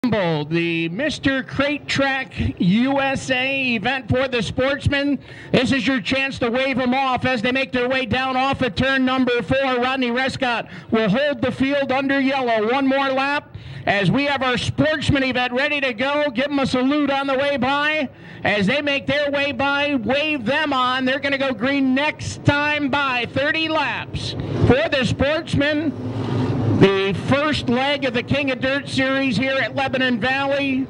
The Mr. Crate Track USA event for the Sportsman. This is your chance to wave them off as they make their way down off of turn number 4. Rodney Rescott will hold the field under yellow. One more lap as we have our Sportsman event ready to go. Give them a salute on the way by. As they make their way by, wave them on. They're going to go green next time by. 30 laps for the Sportsman. The first leg of the King of Dirt Series here at Lebanon Valley.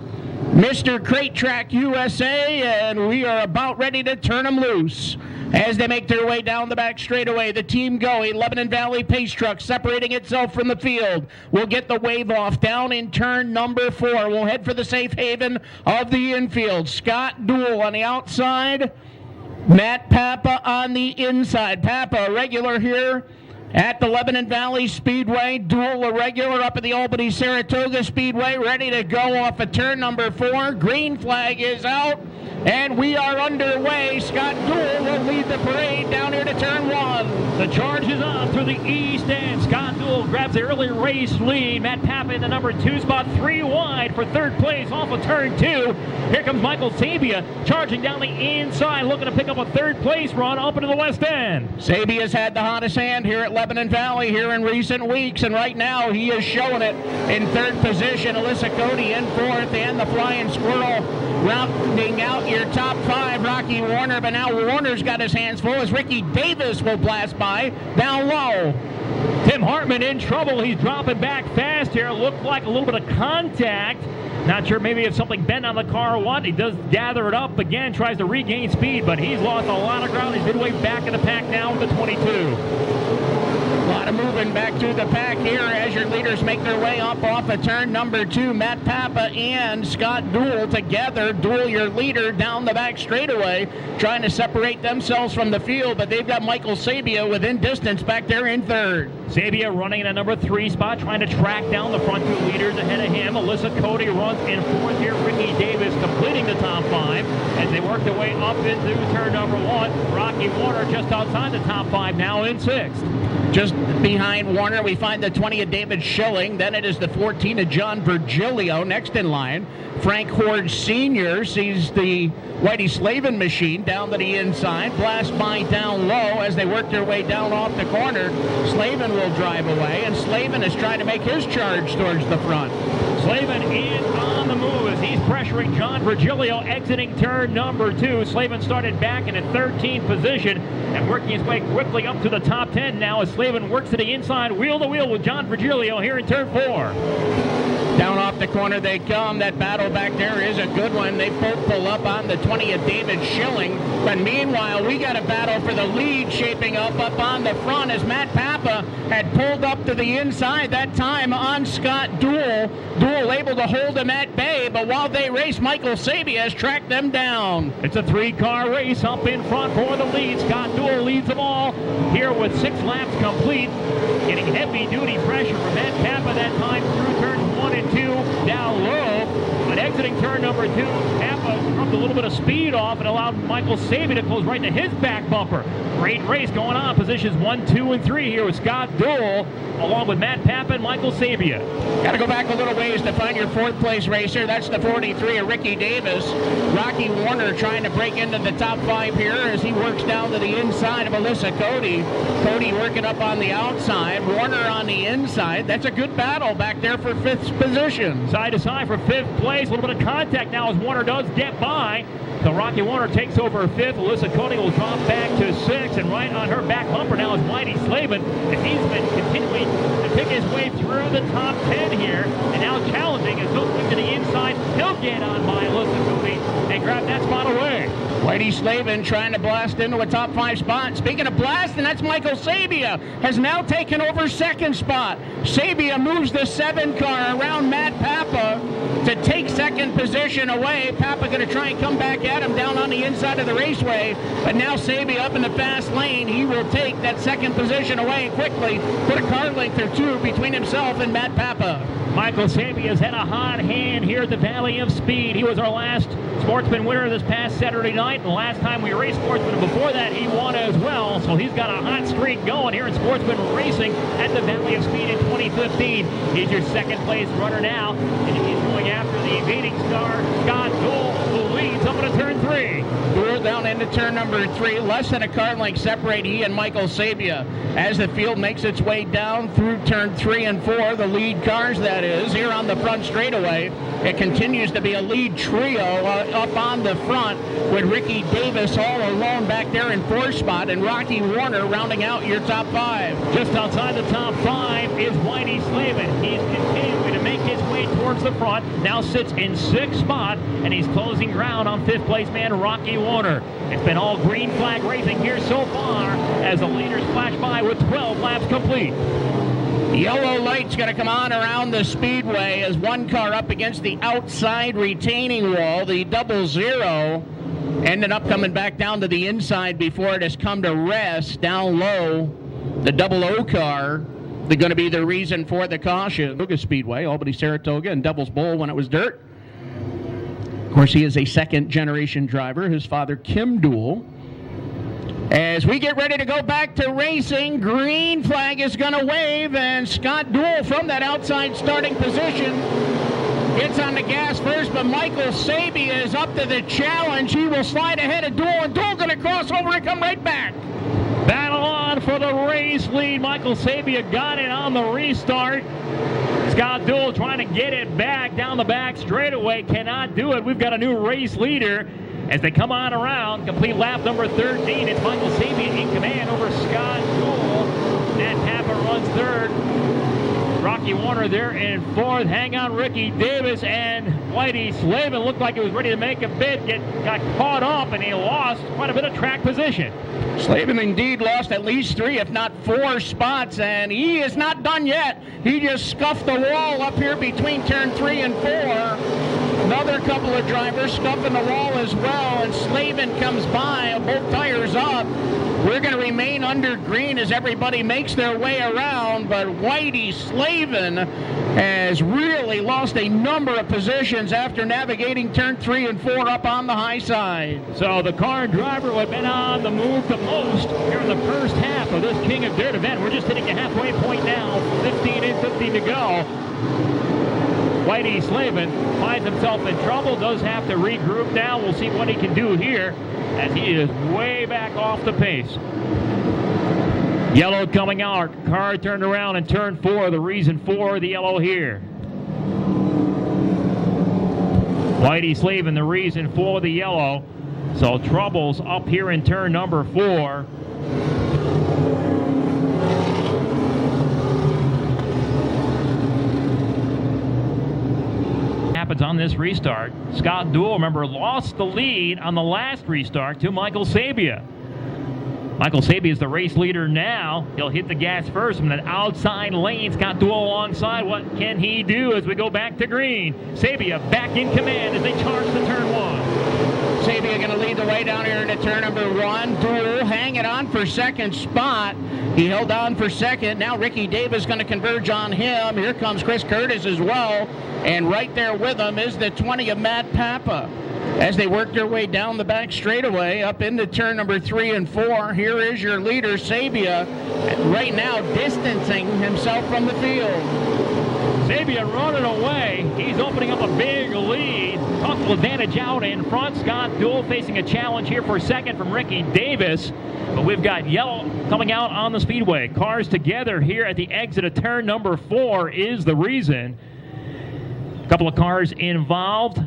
Mr. Crate Track USA, and we are about ready to turn them loose. As they make their way down the back straightaway, the team going, Lebanon Valley Pace Truck separating itself from the field. We'll get the wave off down in turn number 4. We'll head for the safe haven of the infield. Scott Duell on the outside, Matt Pappa on the inside. Pappa, a regular here at the Lebanon Valley Speedway. Duell, a regular up at the Albany Saratoga Speedway, ready to go off of turn number 4. Green flag is out, and we are underway. Scott Duell will lead the parade down here to turn 1. The charge is on through the east end. Scott Duell grabs the early race lead. Matt Pappa in the number 2 spot, 3 wide for third place off of turn 2. Here comes Michael Sabia charging down the inside, looking to pick up a third place run up into the west end. Sabia's had the hottest hand here at Lebanon Valley here in recent weeks, and right now he is showing it in third position. Alissa Cody in 4th, and the Flying Squirrel rounding out your top 5, Rocky Warner, but now Warner's got his hands full as Ricky Davis will blast by down low. Tim Hartman in trouble. He's dropping back fast here. Looked like a little bit of contact. Not sure maybe if something bent on the car or what. He does gather it up again, tries to regain speed, but he's lost a lot of ground. He's midway back in the pack now with the 22. A lot of moving back through the pack here as your leaders make their way up off of turn number 2. Matt Pappa and Scott Duell together. Duell, your leader, down the back straightaway, trying to separate themselves from the field, but they've got Michael Sabia within distance back there in 3rd. Sabia running in a number 3 spot, trying to track down the front 2 leaders ahead of him. Alissa Cody runs in 4th here. Ricky Davis completing the top 5 as they work their way up into turn number 1. Rocky Warner just outside the top 5 now in 6th. Just behind Warner, we find the 20 of David Schilling. Then it is the 14 of John Virgilio next in line. Frank Hoard Sr. sees the Whitey Slavin machine down to the inside. Blast by down low as they work their way down off the corner. Slavin will drive away, and Slavin is trying to make his charge towards the front. Slavin is on the move as he's pressuring John Virgilio exiting turn number 2. Slavin started back in a 13th position and working his way quickly up to the top 10 now as Slavin works to the inside, wheel to wheel with John Virgilio here in turn 4. Down off the corner they come. That battle back there is a good one. They both pull up on the 20 of David Schilling. But meanwhile, we got a battle for the lead shaping up on the front as Matt Pappa had pulled up to the inside that time on Scott Duell. Duell able to hold him at bay, but while they race, Michael Sabia has tracked them down. It's a 3-car race up in front for the lead. Scott Duell leads them all here with 6 laps complete. Getting heavy-duty pressure from Matt Pappa that time through turns 1 and 2 down low. But exiting turn number 2, Pappa dropped a little bit of speed off and allowed Michael Sabia to close right to his back bumper. Great race going on. Positions 1, 2, and 3 here with Scott Duell along with Matt Pappa and Michael Sabia. Got to go back a little ways to find your 4th place racer. That's the 43 of Ricky Davis. Rocky Warner trying to break into the top 5 here as he works down to the inside of Alissa Cody. Cody working up on the outside. Warner on the inside. That's a good battle back there for 5th position. Side to side for 5th place. A little bit of contact now as Warner does get by. So Rocky Warner takes over 5th. Alissa Cody will drop back to 6th, and right on her back bumper now is Whitey Slavin, and he's been continuing to pick his way through the top 10 here, and now challenging as he'll swing to the inside. He'll get on by Alissa Cody and grab that spot away. Whitey Slavin trying to blast into a top 5 spot. Speaking of blasting, that's Michael Sabia has now taken over 2nd spot. Sabia moves the 7 car around Matt Pappa to take 2nd position away. Pappa going to try and come back at him down on the inside of the raceway, but now Sabia up in the fast lane. He will take that 2nd position away and quickly put a car length or 2 between himself and Matt Pappa. Michael Sabia's had a hot hand here at the Valley of Speed. He was our last Sportsman winner this past Saturday night. And the last time we raced Sportsman, and before that he won as well. So he's got a hot streak going here in Sportsman racing at the Valley of Speed in 2015. He's your 2nd place runner now, and he's going going after the evading star, Scott Duell, who leads up into turn 3. Duell down into turn number 3. Less than a car length separate he and Michael Sabia. As the field makes its way down through turn 3 and 4, the lead cars, that is, here on the front straightaway, it continues to be a lead trio up on the front with Ricky Davis all alone back there in 4th spot and Rocky Warner rounding out your top 5. Just outside the top 5 is Whitey Slavin. He's continuing to make his way towards the front. Now sits in 6th spot, and he's closing ground on 5th place man Rocky Warner. It's been all green flag racing here so far as the leaders flash by with 12 laps complete. Yellow light's going to come on around the speedway as one car up against the outside retaining wall. The 00 ended up coming back down to the inside before it has come to rest down low. The 00 car, they're going to be the reason for the caution. Saratoga Speedway, Albany, Saratoga, and Devil's Bowl when it was dirt. Of course, he is a second-generation driver. His father, Kim Duell. As we get ready to go back to racing, green flag is going to wave, and Scott Duell from that outside starting position gets on the gas first, but Michael Sabia is up to the challenge. He will slide ahead of Duell, and Duell going to cross over and come right back. Battle on for the race lead. Michael Sabia got it on the restart. Scott Duell trying to get it back down the back straightaway. Cannot do it. We've got a new race leader. As they come on around, complete lap number 13, it's Michael Sabia in command over Scott Duell. Nat Pappa runs 3rd. Rocky Warner there in 4th. Hang on, Ricky Davis and Whitey Slavin looked like he was ready to make a bid. Got caught up, and he lost quite a bit of track position. Slavin indeed lost at least 3, if not 4 spots, and he is not done yet. He just scuffed the wall up here between turn 3 and 4. Another couple of drivers scuffing the wall as well, and Slavin comes by, both tires up. We're going to remain under green as everybody makes their way around, but Whitey Slavin has really lost a number of positions after navigating turn 3 and 4 up on the high side. So the car and driver who had been on the move the most here in the first half of this King of Dirt event. We're just hitting the halfway point now, 15 in, 15 to go. Whitey Slavin finds himself in trouble, does have to regroup now. We'll see what he can do here as he is way back off the pace. Yellow coming out, car turned around in turn 4, the reason for the yellow here. Whitey Slavin, the reason for the yellow. So troubles up here in turn number 4. Happens on this restart. Scott Duell, remember, lost the lead on the last restart to Michael Sabia. Michael Sabia is the race leader now. He'll hit the gas first from that outside lane. Scott Duell alongside. What can he do as we go back to green? Sabia back in command as they charge to turn 1. Sabia going to lead the way down here into turn number 1. Duell hanging on for 2nd spot. He held on for 2nd. Now Ricky Davis going to converge on him. Here comes Chris Curtis as well. And right there with him is the 20 of Matt Pappa. As they work their way down the back straightaway up into turn number 3 and 4, here is your leader, Sabia, right now distancing himself from the field. Sabia running away. He's opening up a big lead. Comfortable advantage out in front. Scott Duell facing a challenge here for 2nd from Ricky Davis. But we've got yellow coming out on the speedway. Cars together here at the exit of turn number 4 is the reason. A couple of cars involved.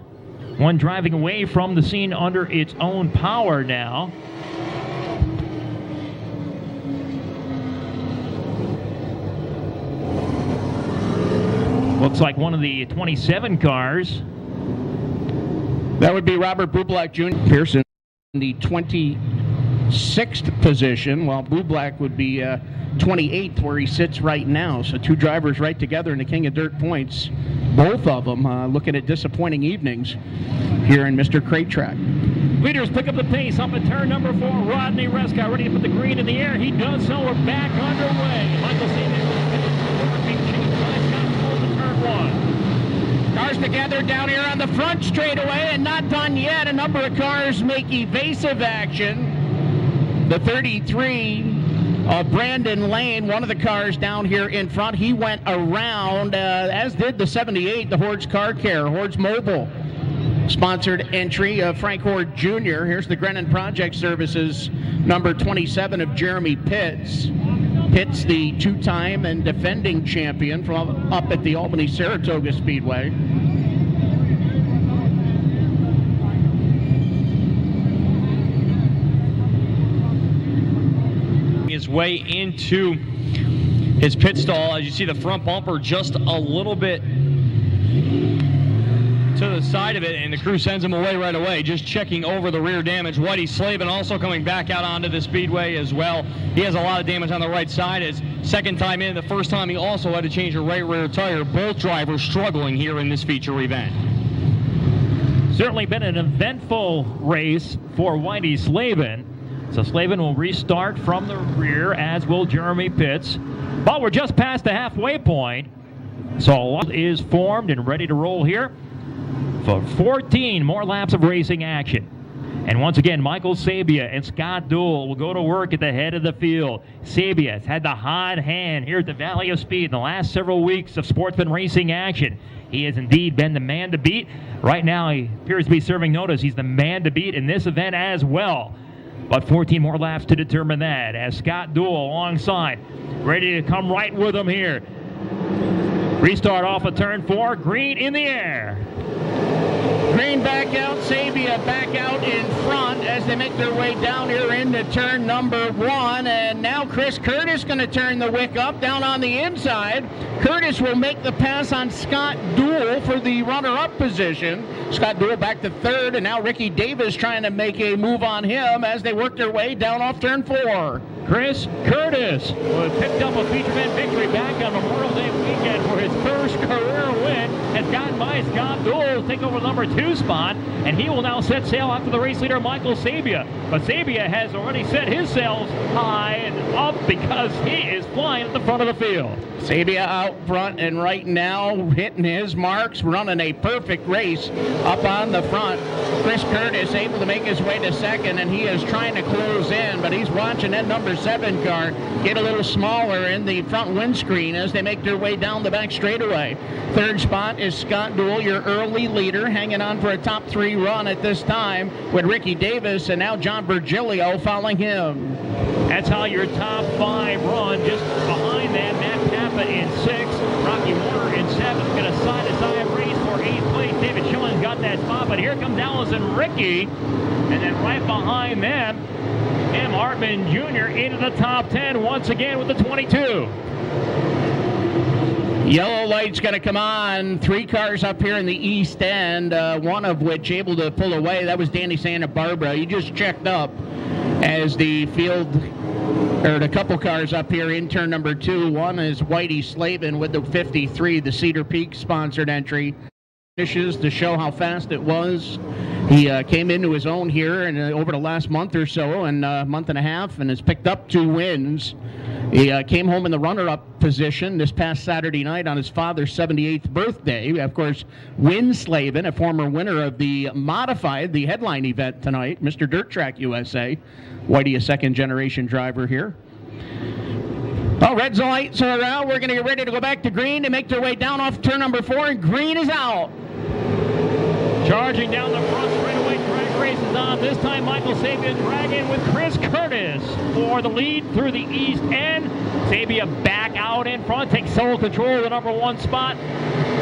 One driving away from the scene under its own power now. Looks like one of the 27 cars. That would be Robert Bublak Jr. Pierson in the 26th position, while Bublak would be 28th where he sits right now. So 2 drivers right together in the King of Dirt points. Both of them looking at disappointing evenings here in Mr. Crate Track. Leaders pick up the pace up at turn number 4. Rodney Rescott ready to put the green in the air. He does so. We're back underway. Michael Sabia being chased by Scott Duell to turn 1. Cars together down here on the front straightaway, and not done yet. A number of cars make evasive action. The 33 Brandon Lane, one of the cars down here in front, he went around, as did the 78, the Hoard's Car Care, Hoard's Mobile. Sponsored entry of Frank Hoard Jr. Here's the Grennan Project Services, number 27 of Jeremy Pitts. Pitts, the two-time and defending champion from up at the Albany Saratoga Speedway. His way into his pit stall. As you see, the front bumper just a little bit to the side of it, and the crew sends him away right away, just checking over the rear damage. Whitey Slavin also coming back out onto the speedway as well. He has a lot of damage on the right side. His second time in, the first time he also had to change a right rear tire. Both drivers struggling here in this feature event. Certainly been an eventful race for Whitey Slavin. So Slavin will restart from the rear, as will Jeremy Pitts. But we're just past the halfway point. So a lot is formed and ready to roll here for 14 more laps of racing action. And once again, Michael Sabia and Scott Duell will go to work at the head of the field. Sabia has had the hot hand here at the Valley of Speed in the last several weeks of Sportsman racing action. He has indeed been the man to beat. Right now, he appears to be serving notice. He's the man to beat in this event as well. But 14 more laps to determine that, as Scott Duell alongside, ready to come right with him here. Restart off of turn 4, green in the air. Green back out, Sabia back out in front as they make their way down here into turn number 1. And now Chris Curtis going to turn the wick up down on the inside. Curtis will make the pass on Scott Duell for the runner-up position. Scott Duell back to third, and now Ricky Davis trying to make a move on him as they work their way down off turn 4. Chris Curtis picked up a feature event victory back on Memorial Day weekend for his first career win. Has gotten by Scott Duell to take over the number 2 spot, and he will now set sail after the race leader Michael Sabia. But Sabia has already set his sails high and up because he is flying at the front of the field. Sabia out front and right now hitting his marks, running a perfect race up on the front. Chris Curtis able to make his way to second, and he is trying to close in, but he's watching that number 7 car get a little smaller in the front windscreen as they make their way down the back straightaway. Third spot is Scott Duell, your early leader, hanging on for a top 3 run at this time with Ricky Davis, and now John Virgilio following him. That's how your top 5 run. Just behind that, Matt Pappa in 6, Rocky Warner in 7th. Going to side-to-side race for 8th place. David Schilling got that spot, but here comes Allison and Ricci, and then right behind them, Hartman Jr. into the top 10 once again with the 22. Yellow light's going to come on. 3 cars up here in the east end, one of which able to pull away. That was Danny Santabarbara. He just checked up as the field, or the couple cars up here in turn number 2. One is Whitey Slavin with the 53, the Cedar Peak sponsored entry. Finishes to show how fast it was. He came into his own here and over the last month or so, and month and a half, and has picked up 2 wins. He came home in the runner-up position this past Saturday night on his father's 78th birthday. Of course, Win Slavin, a former winner of the modified, the headline event tonight, Mr. Dirt Track USA. Whitey, a second-generation driver here. Oh, red lights are out. We're going to get ready to go back to green to make their way down off turn number 4, and green is out. Charging down the front straightaway, drag race is on. This time Michael Sabia dragging with Chris Curtis for the lead through the east end. Sabia back out in front, takes sole control of the number 1 spot.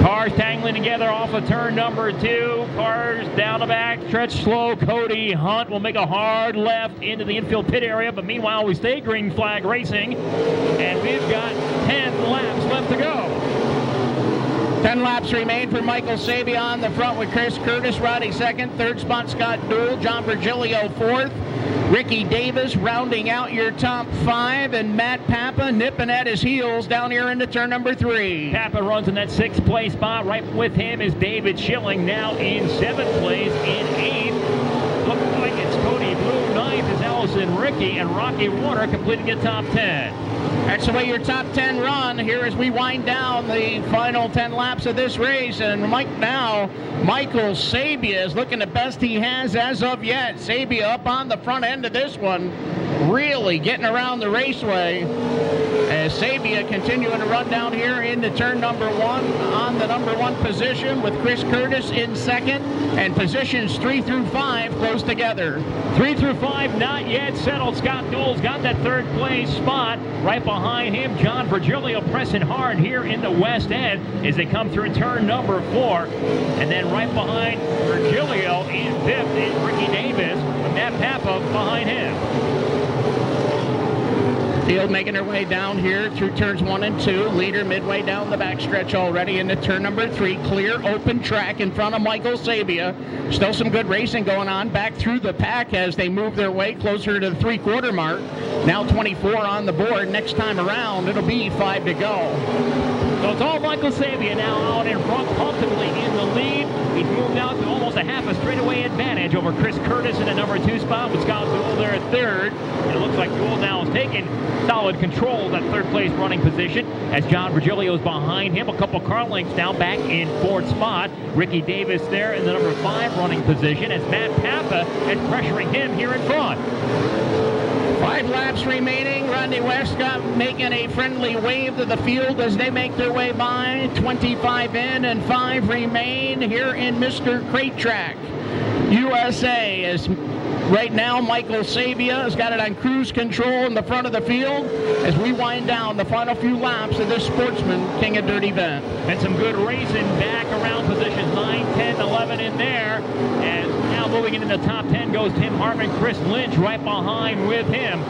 Cars tangling together off of turn number 2. Cars down the back, stretch slow. Cody Hunt will make a hard left into the infield pit area, but meanwhile we stay green flag racing, and we've got 10 laps left to go. 10 laps remain for Michael Sabia on the front with Chris Curtis riding second. Third spot, Scott Duell. John Virgilio fourth. Ricky Davis rounding out your top 5, and Matt Pappa nipping at his heels down here into turn number 3. Pappa runs in that 6th place spot. Right with him is David Schilling, now in 7th place. In 8th, looks like it's Cody Bleau, 9th. ninth is Allison, Ricci, and Rocky Warner completing the top 10. That's the way your top 10 run here as we wind down the final 10 laps of this race. And Michael SABIA is looking the best he has as of yet. SABIA up on the front end of this one, really getting around the raceway. As SABIA continuing to run down here into turn number 1 on the number 1 position with Chris Curtis in second, and positions 3 through 5 close together. 3 through 5 not yet settled. Scott Duell's got that third place spot. Right behind him, John Virgilio pressing hard here in the west end as they come through turn number 4. And then right behind Virgilio in 5th is Ricky Davis with Matt Pappa behind him. Field making their way down here through turns 1 and 2. Leader midway down the backstretch already into turn number 3. Clear open track in front of Michael SABIA. Still some good racing going on back through the pack as they move their way closer to the 3/4 mark. Now 24 on the board. Next time around, it'll be 5 to go. So it's all Michael SABIA now out in front, comfortably in the lead. He's moved out to almost a half a straightaway advantage over Chris Curtis in the number 2 spot with Scott Duell there at 3rd. And it looks like Duell now is taking solid control of that 3rd place running position as John Virgilio is behind him. A couple car lengths down back in 4th spot. Ricky Davis there in the number 5 running position as Matt Pappa is pressuring him here in front. 5 laps remaining. Rodney Westcott making a friendly wave to the field as they make their way by. 25 in and 5 remain here in Mr. Crate Track USA. As right now, Michael SABIA has got it on cruise control in the front of the field as we wind down the final few laps of this Sportsman King of Dirt event. And some good racing back around positions 9, 10, 11 in there. And now moving into the top 10 goes Tim Hartman, Chris Lynch right behind with him.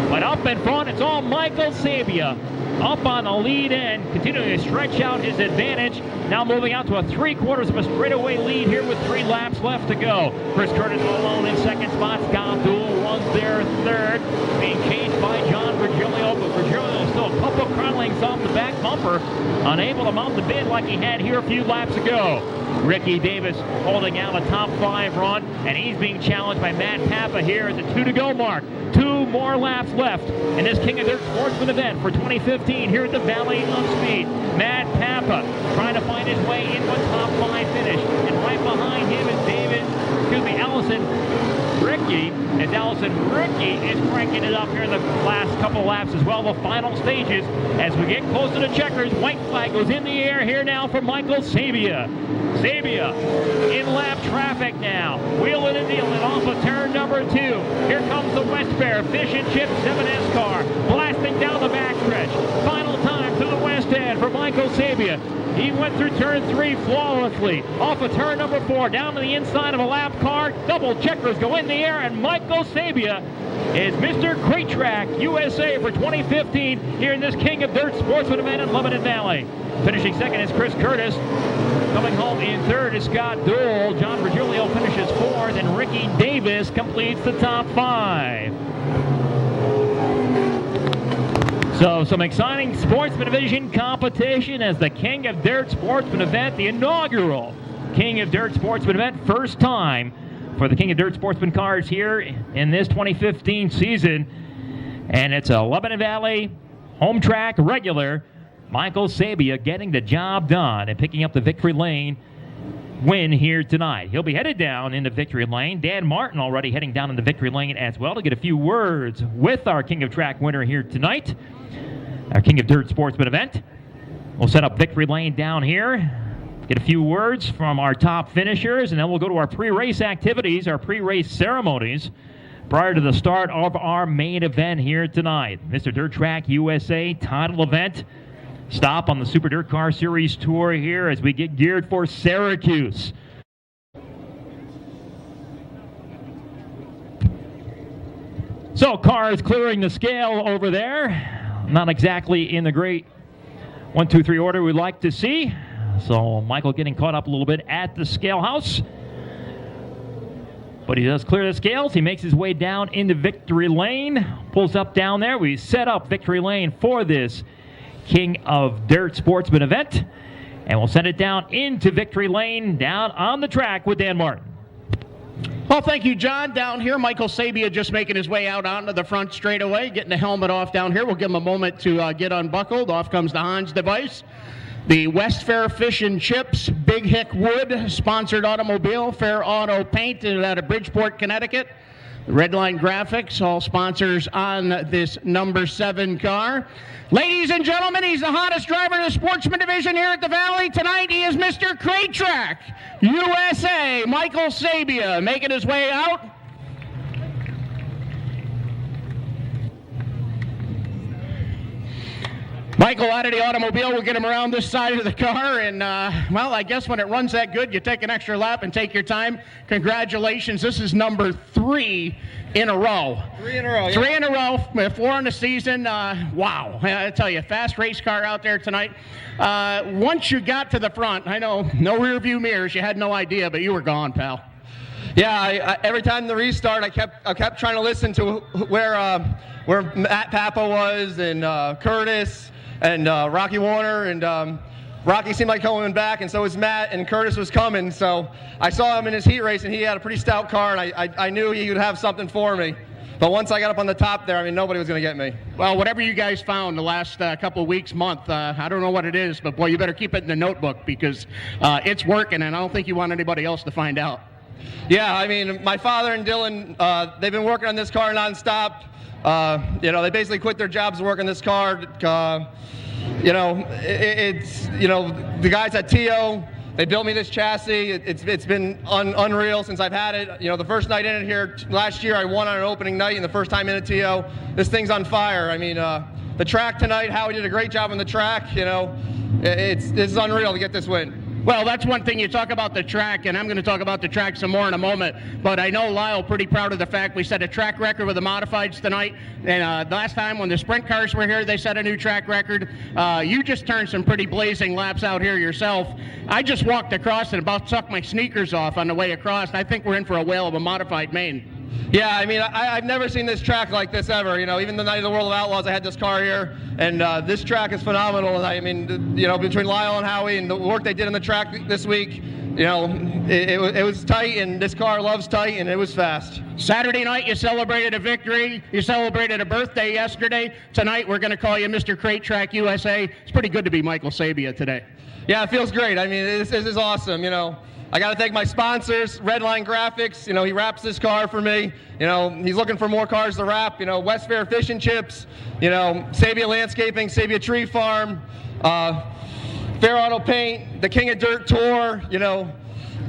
But up in front, it's all Michael SABIA. Up on the lead end, continuing to stretch out his advantage. Now moving out to a 3/4 of a straightaway lead here with 3 laps left to go. Chris Curtis alone in 2nd spot. Scott Duell runs there 3rd. Being changed by John Virgilio, but Virgilio is still a couple of car lengths off the back bumper. Unable to mount the bid like he had here a few laps ago. Ricky Davis holding out a top 5 run, and he's being challenged by Matt Pappa here at the 2 to go mark. 2 more laps left in this King of Dirt Sportsman event for 2015 here at the Valley of Speed. Matt Pappa trying to find his way into a top 5 finish, and right behind him is Allison Ricci, as Allison Ricci is cranking it up here in the last couple laps as well, the final stages. As we get close to the checkers, white flag goes in the air here now for Michael SABIA. SABIA in lap traffic now, wheeling and dealing off of turn number 2. Here comes the West Bear Fish and Chip 7S car, blasting down the backstretch. Final time to the west end for Michael SABIA. He went through turn 3 flawlessly, off of turn number 4, down to the inside of a lap car. Double checkers go in the air, and Michael SABIA is Mr. Crate Track USA for 2015 here in this King of Dirt Sportsman event in Lebanon Valley. Finishing second is Chris Curtis. Coming home in 3rd is Scott Duell. John Virgilio finishes 4th, and Ricky Davis completes the top 5. So some exciting Sportsman Division competition as the King of Dirt Sportsman event, the inaugural King of Dirt Sportsman event, first time for the King of Dirt Sportsman cars here in this 2015 season. And it's a Lebanon Valley home track regular. Michael SABIA getting the job done and picking up the victory lane win here tonight. He'll be headed down into victory lane. Dan Martin already heading down into victory lane as well to get a few words with our King of Track winner here tonight. Our King of Dirt Sportsman event. We'll set up victory lane down here, get a few words from our top finishers, and then we'll go to our pre-race activities, our pre-race ceremonies, prior to the start of our main event here tonight. Mr. Dirt Track USA title event. Stop on the Super Dirt Car Series Tour here as we get geared for Syracuse. So cars clearing the scale over there. Not exactly in the great 1, 2, 3 order we'd like to see. So Michael getting caught up a little bit at the scale house. But he does clear the scales. He makes his way down into victory lane. Pulls up down there. We set up victory lane for this King of Dirt Sportsman event. And we'll send it down into victory lane down on the track with Dan Martin. Well, thank you, John. Down here, Michael Sabia just making his way out onto the front straightaway, getting the helmet off down here. We'll give him a moment to get unbuckled. Off comes the Hans device. The West Fair Fish and Chips, Big Hick Wood, sponsored automobile, Fair Auto Paint out of Bridgeport, Connecticut. Redline Graphics, all sponsors on this number 7 car. Ladies and gentlemen, he's the hottest driver in the Sportsman division here at the Valley. Tonight he is Mr. Crate Track USA, Michael Sabia, making his way out. Michael out of the automobile. We'll get him around this side of the car. And, well, I guess when it runs that good, you take an extra lap and take your time. Congratulations. This is number 3 in a row. 3 in a row. 3 in a row. 4 in the season. Wow. I tell you, fast race car out there tonight. Once you got to the front, I know, no rear view mirrors. You had no idea, but you were gone, pal. Yeah, every time the restart, I kept trying to listen to where Matt Pappa was and Curtis and Rocky Warner, and Rocky seemed like coming back, and so was Matt, and Curtis was coming. So I saw him in his heat race, and he had a pretty stout car, and I knew he would have something for me. But once I got up on the top there, I mean, nobody was going to get me. Well, whatever you guys found the last couple of weeks, month, I don't know what it is, but boy, you better keep it in the notebook because it's working, and I don't think you want anybody else to find out. Yeah, I mean, my father and Dylan, they've been working on this car nonstop. They basically quit their jobs to work on this car. The guys at TO, they built me this chassis. It's been unreal since I've had it. The first night in it here last year, I won on an opening night, and the first time in a TO, this thing's on fire. I mean, the track tonight, Howie did a great job on the track. This is unreal to get this win. Well, that's one thing. You talk about the track, and I'm going to talk about the track some more in a moment, but I know Lyle pretty proud of the fact we set a track record with the modifieds tonight, and last time when the sprint cars were here, they set a new track record. You just turned some pretty blazing laps out here yourself. I just walked across and about sucked my sneakers off on the way across. I think we're in for a whale of a modified main. Yeah, I mean, I've never seen this track like this ever. Even the night of the World of Outlaws, I had this car here, and this track is phenomenal. And I mean, between Lyle and Howie and the work they did on the track this week, it was tight, and this car loves tight, and it was fast. Saturday night, you celebrated a victory. You celebrated a birthday yesterday. Tonight, we're going to call you Mr. Crate Track USA. It's pretty good to be Michael Sabia today. Yeah, it feels great. I mean, this is awesome, I got to thank my sponsors, Redline Graphics. He wraps this car for me. He's looking for more cars to wrap. West Fair Fish and Chips. Sabia Landscaping, Sabia Tree Farm, Fair Auto Paint, the King of Dirt Tour.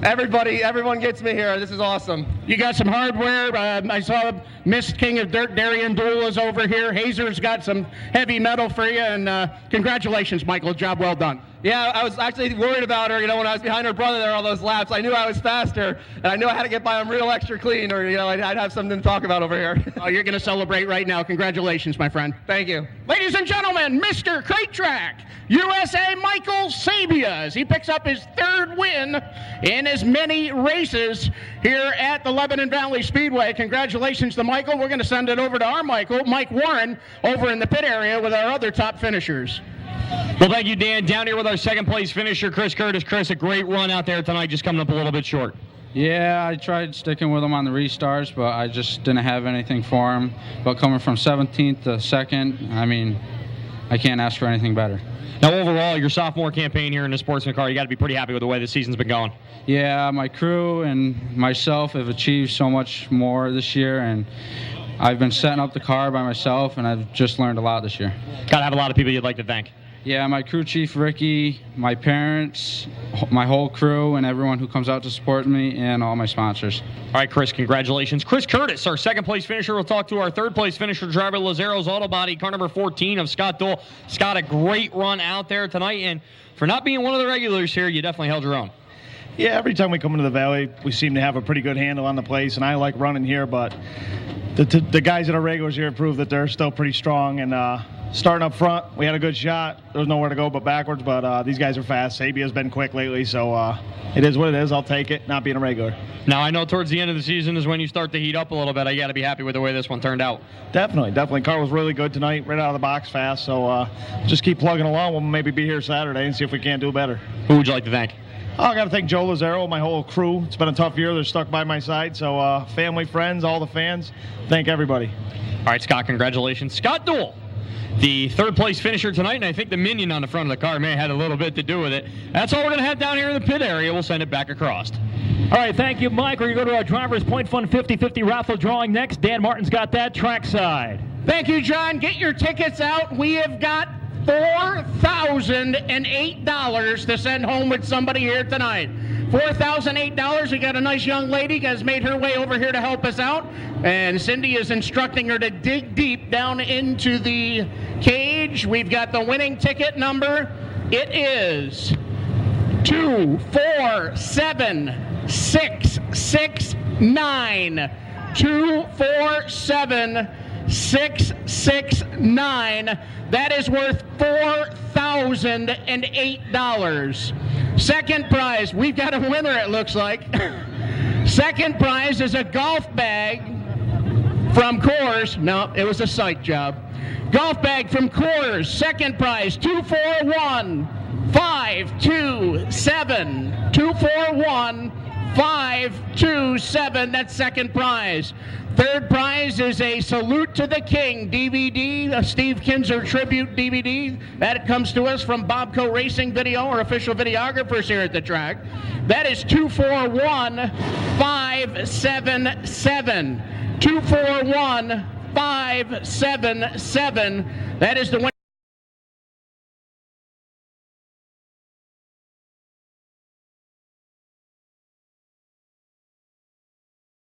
Everyone gets me here. This is awesome. You got some hardware. I saw Miss King of Dirt, Darian Dool is over here. Hazer's got some heavy metal for you, and congratulations, Michael. Job well done. Yeah, I was actually worried about her, when I was behind her brother there all those laps. I knew I was faster, and I knew I had to get by him real extra clean, or, I'd have something to talk about over here. Oh, you're going to celebrate right now. Congratulations, my friend. Thank you. Ladies and gentlemen, Mr. Crate Track USA, Michael Sabia, as he picks up his 3rd win in as many races here at the Lebanon Valley Speedway. Congratulations to Michael. We're going to send it over to our Mike Warren, over in the pit area with our other top finishers. Well, thank you, Dan. Down here with our 2nd place finisher, Chris Curtis. Chris, a great run out there tonight, just coming up a little bit short. Yeah, I tried sticking with him on the restarts, but I just didn't have anything for him. But coming from 17th to 2nd, I mean, I can't ask for anything better. Now, overall, your sophomore campaign here in the Sportsman car, you got to be pretty happy with the way the season's been going. Yeah, my crew and myself have achieved so much more this year, and I've been setting up the car by myself, and I've just learned a lot this year. Got to have a lot of people you'd like to thank. Yeah, my crew chief, Ricci, my parents, my whole crew, and everyone who comes out to support me, and all my sponsors. All right, Chris, congratulations. Chris Curtis, our 2nd place finisher. We'll talk to our 3rd place finisher, driver Lazaro's Auto Body, car number 14 of Scott Duell. Scott, a great run out there tonight, and for not being one of the regulars here, you definitely held your own. Yeah, every time we come into the Valley, we seem to have a pretty good handle on the place, and I like running here, but the guys that are regulars here prove that they're still pretty strong, and starting up front, we had a good shot. There was nowhere to go but backwards, but these guys are fast. Sabia's been quick lately, so it is what it is. I'll take it, not being a regular. Now, I know towards the end of the season is when you start to heat up a little bit. I got to be happy with the way this one turned out. Definitely. Car was really good tonight, right out of the box fast, so just keep plugging along. We'll maybe be here Saturday and see if we can't do better. Who would you like to thank? I got to thank Joe Lazaro, my whole crew. It's been a tough year. They're stuck by my side. So family, friends, all the fans, thank everybody. All right, Scott, congratulations. Scott Duell, the third-place finisher tonight, and I think the minion on the front of the car may have had a little bit to do with it. That's all we're going to have down here in the pit area. We'll send it back across. All right, thank you, Mike. We're going to go to our Drivers Point Fun 50-50 raffle drawing next. Dan Martin's got that trackside. Thank you, John. Get your tickets out. We have got $4,008 to send home with somebody here tonight. $4,008. We got a nice young lady has made her way over here to help us out, and Cindy is instructing her to dig deep down into the cage. We've got the winning ticket number. It is 247669. 247669. That is worth $4,008. Second prize, we've got a winner, it looks like. Second prize is a golf bag from Coors. No, it was a psych job. Golf bag from Coors. Second prize, 241527. 241527. That's second prize. Third prize is a Salute to the King DVD, a Steve Kinzer tribute DVD. That comes to us from Bobco Racing Video, our official videographers here at the track. That is 241577. 241577. That is the winner.